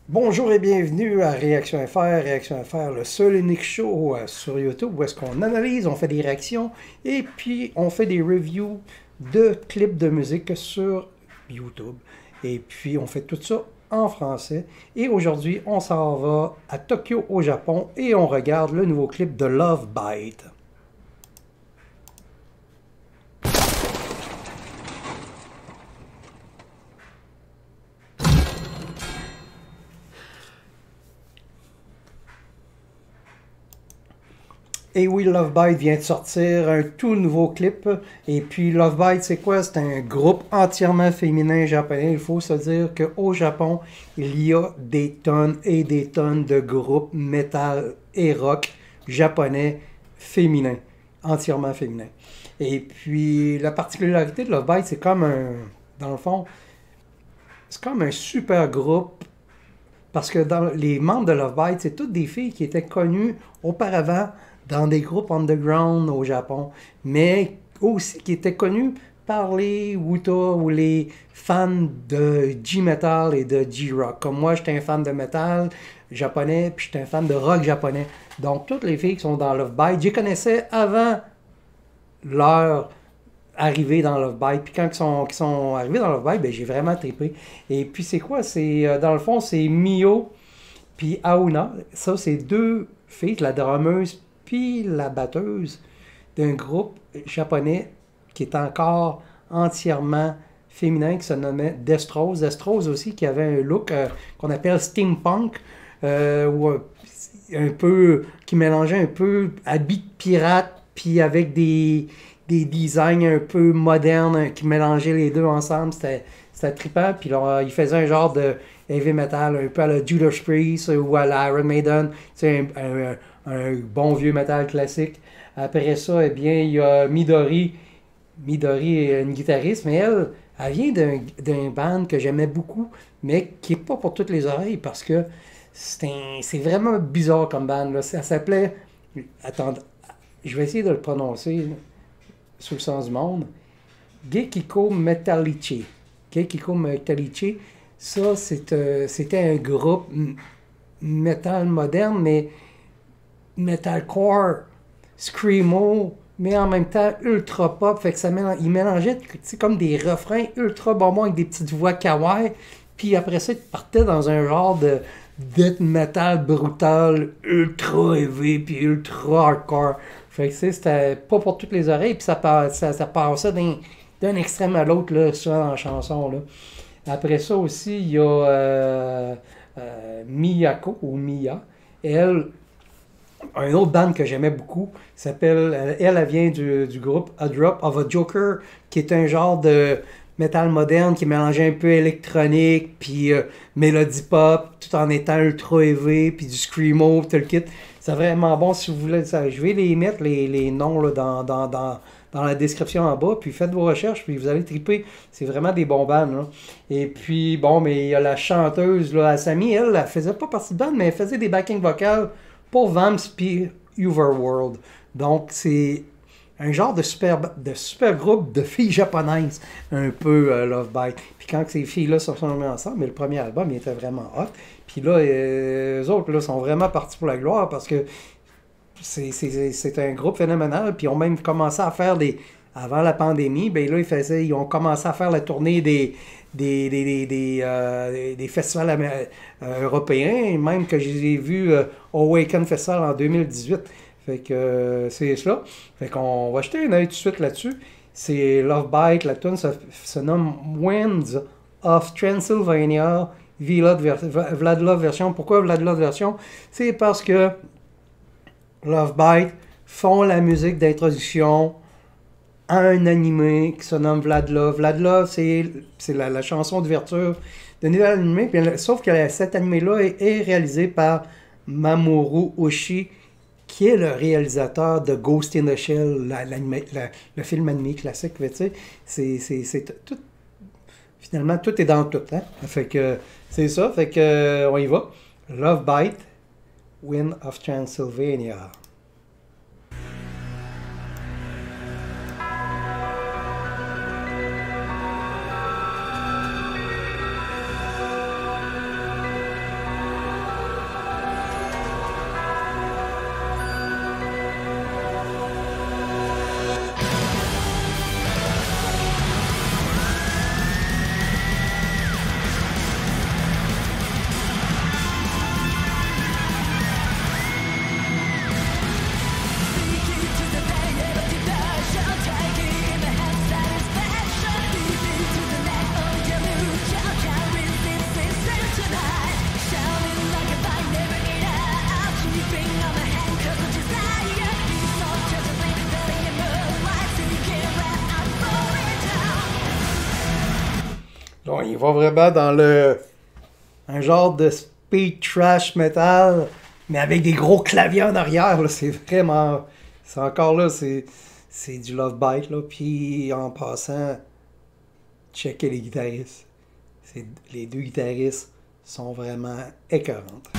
Bonjour et bienvenue à Réaction FR. Réaction FR, le seul et unique show sur YouTube où est-ce qu'on analyse, on fait des réactions et puis on fait des reviews de clips de musique sur YouTube. Et puis on fait tout ça en français. Et aujourd'hui, on s'en va à Tokyo au Japon et on regarde le nouveau clip de Love Bite. Et oui, Love Bite vient de sortir un tout nouveau clip. Et puis Love Bite, c'est quoi? C'est un groupe entièrement féminin japonais. Il faut se dire qu'au Japon, il y a des tonnes et des tonnes de groupes metal et rock japonais féminins, entièrement féminins. Et puis la particularité de Love Bite, c'est comme un, dans le fond, c'est comme un super groupe parce que dans les membres de Love Bite, c'est toutes des filles qui étaient connues auparavant dans des groupes underground au Japon, mais aussi qui étaient connues par les Wuta ou les fans de G-Metal et de G-Rock. Comme moi, j'étais un fan de metal japonais, puis j'étais un fan de rock japonais. Donc, toutes les filles qui sont dans Love Bite, je les connaissais avant leur arrivée dans Love Bite. Puis quand ils sont arrivés dans Love Bite, ben, j'ai vraiment trippé. Et puis c'est quoi? C'est, dans le fond, c'est Mio puis Auna. Ça, c'est deux filles, la drummeuse puis la batteuse d'un groupe japonais qui est encore entièrement féminin, qui se nommait Destros. Destros aussi, qui avait un look qu'on appelle steampunk, ou un peu, qui mélangeait un peu habits de pirate, puis avec des designs un peu modernes, qui mélangeaient les deux ensemble. C'était trippant. Puis là, il faisait un genre de heavy metal, un peu à la Judas Priest ou à la Iron Maiden. C'est un bon vieux metal classique. Après ça, eh bien, il y a Midori. Midori est une guitariste, mais elle vient d'un band que j'aimais beaucoup, mais qui n'est pas pour toutes les oreilles parce que c'est vraiment bizarre comme band. Là. Ça s'appelait. Attends, je vais essayer de le prononcer là, sous le sens du monde. Gekiko Metallice. Gekiko Metallice, ça, c'était un groupe metal moderne, mais metalcore, screamo, mais en même temps ultra pop. Fait que il mélangeait comme des refrains ultra bonbons avec des petites voix kawaii. Puis après ça, il partait dans un genre de death metal brutal, ultra heavy, puis ultra hardcore. Fait que c'était pas pour toutes les oreilles. Puis ça passait d'un extrême à l'autre, là, souvent dans la chanson. Là. Après ça aussi, il y a Miyako, ou Miya. Elle, un autre band que j'aimais beaucoup, s'appelle, elle vient du groupe A Drop of a Joker, qui est un genre de métal moderne qui mélangeait un peu électronique, puis mélodie pop, tout en étant ultra élevé, puis du screamo, tout le kit. C'est vraiment bon si vous voulez ça. Je vais les mettre, les noms, là, dans la description en bas, puis faites vos recherches, puis vous allez triper. C'est vraiment des bons bands, là. Et puis, bon, mais il y a la chanteuse, là, Asami, elle faisait pas partie de band, mais elle faisait des backing vocales pour Vamps puis Overworld. Donc, c'est un genre de super groupe de filles japonaises, un peu Love Bite. Puis quand ces filles-là se sont mises ensemble, mais le premier album, il était vraiment hot. Puis là, eux autres, là, sont vraiment partis pour la gloire parce que c'est un groupe phénoménal. Puis ils ont même commencé à faire des... Avant la pandémie, ben là, ils ont commencé à faire la tournée des festivals européens, même que je les ai vus au Awaken Festival en 2018. Fait que c'est cela. Fait qu'on va jeter un œil tout de suite là-dessus. C'est Love Bite, la tune se nomme Winds of Transylvania, Vladlove version. Pourquoi Vladlove version? C'est parce que Love Bite font la musique d'introduction à un animé qui se nomme Vladlove. Vladlove, c'est la chanson d'ouverture de nouvel animé. Puis, sauf que cet animé-là est réalisé par Mamoru Oshii, qui est le réalisateur de Ghost in the Shell, le film animé classique. Tu sais, c'est tout. Finalement, tout est dans tout. Hein? Fait que c'est ça. Fait que on y va. Love Bite, Wind of Transylvania. il va vraiment dans un genre de speed trash metal, mais avec des gros claviers en arrière. Là, c'est vraiment... C'est encore là, c'est du Love Bite. Là. Puis en passant, checker les guitaristes. Les deux guitaristes sont vraiment écœurantes.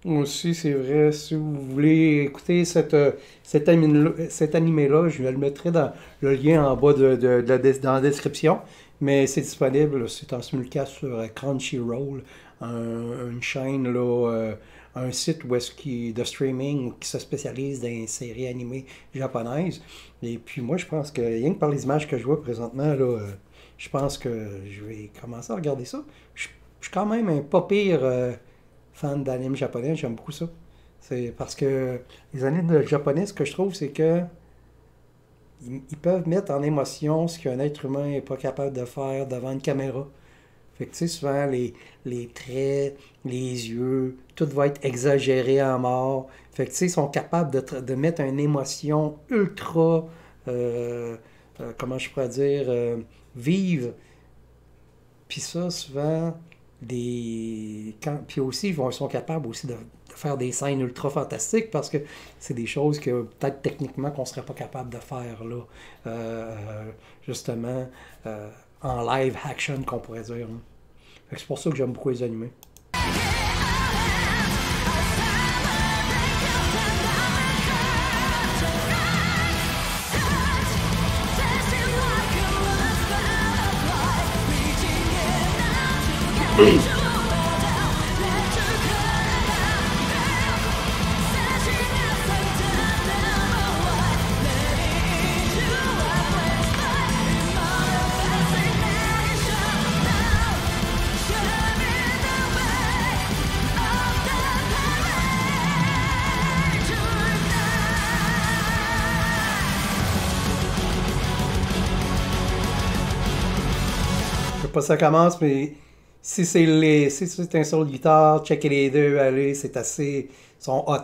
Aussi, c'est vrai, si vous voulez écouter cet animé-là, je le mettrai dans le lien en bas dans la description, mais c'est disponible, c'est en simulcast sur Crunchyroll, une chaîne, là, un site de streaming qui se spécialise dans les séries animées japonaises. Et puis moi, je pense que, rien que par les images que je vois présentement, là, je pense que je vais commencer à regarder ça. Je suis quand même un pas pire... fan d'anime japonais, j'aime beaucoup ça. C'est parce que les animes japonais, ce que je trouve, c'est que ils peuvent mettre en émotion ce qu'un être humain n'est pas capable de faire devant une caméra. Fait que tu sais, souvent, les traits, les yeux, tout va être exagéré à mort. Fait que tu sais, ils sont capables de mettre une émotion ultra, comment je pourrais dire, vive. Puis ça, souvent... Puis aussi, ils sont capables aussi de faire des scènes ultra fantastiques parce que c'est des choses que peut-être techniquement qu'on serait pas capable de faire là, justement en live action qu'on pourrait dire. Hein. C'est pour ça que j'aime beaucoup les animés. Je sais pas si ça commence, mais si c'est un solo de guitare, checker les deux, allez, c'est assez... Ils sont hot.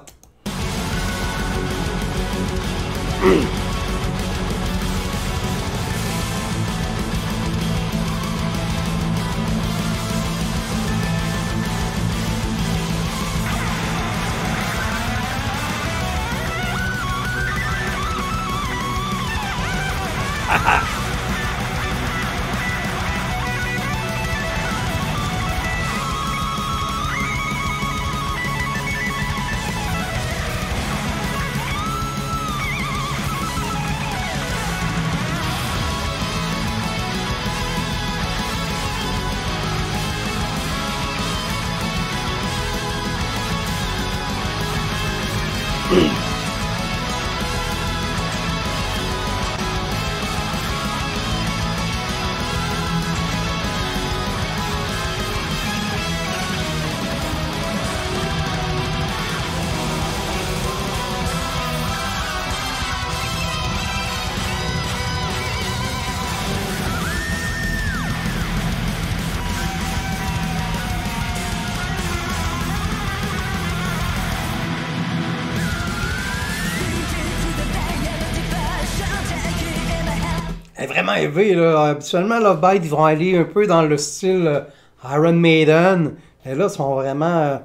Elle est vraiment élevée, là. Habituellement, Love Bite, ils vont aller un peu dans le style Iron Maiden. Et là, ils sont vraiment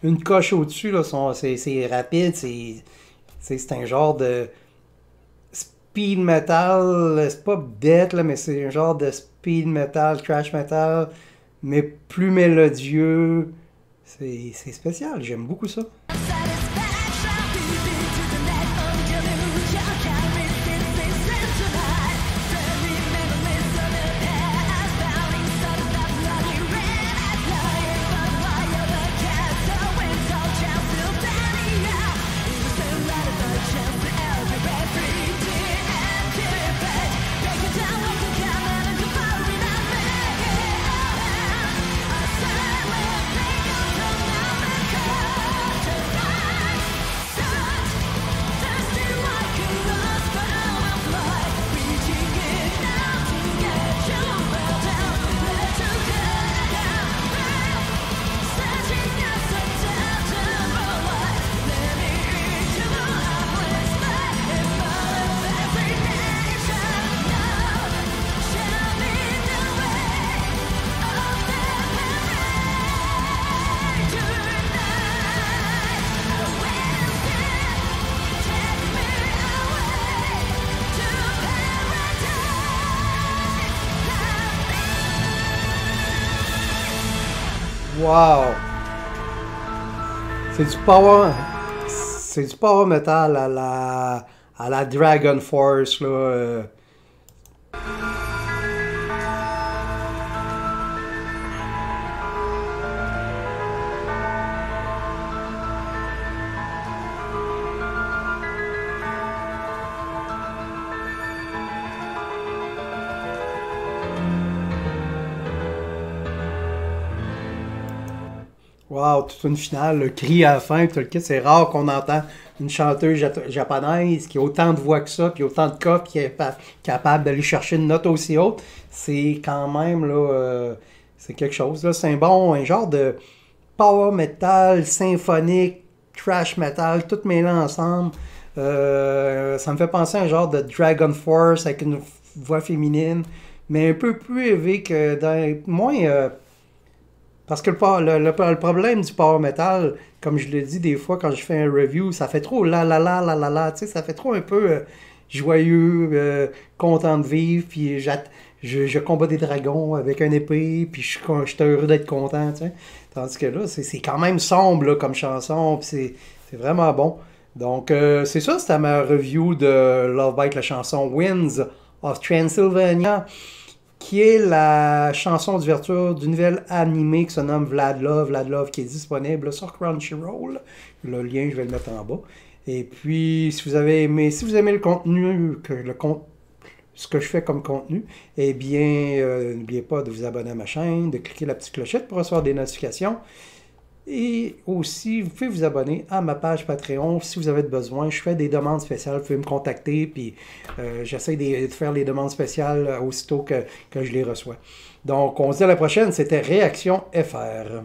une coche au-dessus, là. C'est rapide, c'est un genre de speed metal. C'est pas death, là, mais c'est un genre de speed metal, thrash metal, mais plus mélodieux. C'est spécial, j'aime beaucoup ça. Wow! C'est du power. C'est du power metal à la Dragon Force, là. Wow, toute une finale, le cri à la fin, tout le kit. C'est rare qu'on entend une chanteuse japonaise qui a autant de voix que ça, qui a autant de coffres, qui est capable d'aller chercher une note aussi haute. C'est quand même, là, c'est quelque chose. Là. C'est un genre de power metal, symphonique, thrash metal, tout mêlé ensemble. Ça me fait penser à un genre de Dragon Force avec une voix féminine, mais un peu plus élevé que moins. Parce que le problème du power metal, comme je le dis des fois quand je fais un review, ça fait trop la, tu sais, ça fait trop un peu joyeux, content de vivre, puis je combats des dragons avec une épée, puis je suis heureux d'être content, tu sais. Tandis que là, c'est quand même sombre là, comme chanson, puis c'est vraiment bon. Donc, c'est ça, c'était ma review de Love Bite, la chanson Winds of Transylvania, qui est la chanson d'ouverture d'une nouvelle animée qui se nomme Vlad Love, qui est disponible sur Crunchyroll. Le lien, je vais le mettre en bas. Et puis, si vous aimez le contenu, ce que je fais comme contenu, eh bien, n'oubliez pas de vous abonner à ma chaîne, de cliquer la petite clochette pour recevoir des notifications. Et aussi, vous pouvez vous abonner à ma page Patreon si vous avez besoin. Je fais des demandes spéciales, vous pouvez me contacter, puis j'essaie de faire les demandes spéciales aussitôt que je les reçois. Donc, on se dit à la prochaine, c'était Réaction FR.